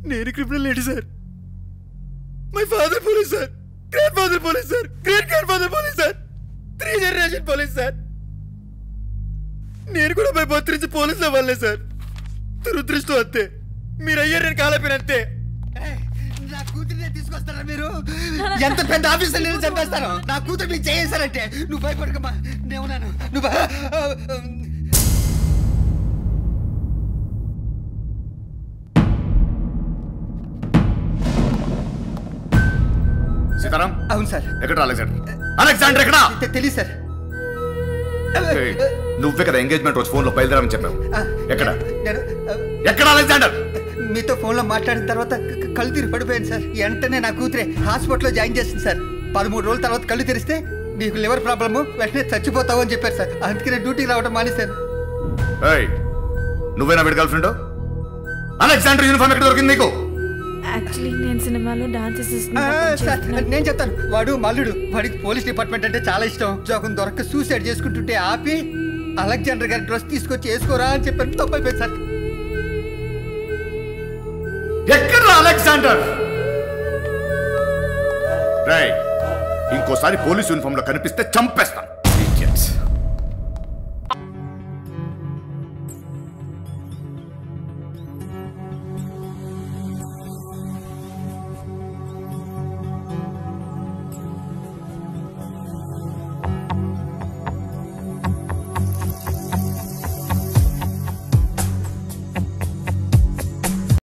నేను క్రిమినల్ లేడు sir. My father police sir, grand father police sir, great grand father police sir, 3 generation police sir. నేను కూడా by birth నుంచి పోలీసులు అవ్వాలే sir. దురదృష్టం అంతే. మీరు అయ్యారు, నేను కాలేపోయిన అంతే. నా కూతురినే తీసుకొస్తారా మీరు? ఎంత పెద్ద ఆఫీసర్ నేను చంపేస్తాను. నా కూతురు మీకు చేసారంటే నువ్వు భయపడకమ్మా, నేనున్నాను. నువ్వు సీతారాం. అవును సార్. ఎక్కడ అలెగ్జాండర్ ఎక్కడ? తెలియదు సార్. నువ్వే కదా ఎంగేజ్మెంట్ రోజు ఫోన్ లో బయలుదేరమని చెప్పావు. ఎక్కడ అలెగ్జాండర్? మీతో ఫోన్ లో మాట్లాడిన తర్వాత కళ్ళు తిరిగి పడిపోయాను సార్. వెంటనే నా కూతురే హాస్పిటల్లో జాయిన్ చేసింది సార్. 13 రోజుల తర్వాత కళ్ళు తెరిస్తే నీకు లివర్ ప్రాబ్లము, వెంటనే చచ్చిపోతావు అని చెప్పారు సార్. అందుకనే డ్యూటీకి రావడం మానేశాను. నువ్వేనా వీడి గర్ల్ ఫ్రెండ్? అలెగ్జాండర్ యూనిఫామ్ ఎక్కడ దొరికింది నీకు? యాక్చువల్లీ నేను సినిమాలో డాన్స్ అసిస్టెంట్. నేను చెప్తాను. వాడు మల్లుడు. వాడికి పోలీస్ డిపార్ట్మెంట్ అంటే చాలా ఇష్టం. జోకం దొరక్క సూసైడ్ చేసుకుంటుంటే ఆపి అలెగ్జాండర్ గారి డ్రెస్ తీసుకొచ్చి వేసుకోరా అని చెప్పారు. తప్పైపోయింది సార్. ఎక్కడ అలెగ్జాండర్? ఇంకోసారి పోలీస్ యూనిఫామ్ లో కనిపిస్తే చంపేస్తాను.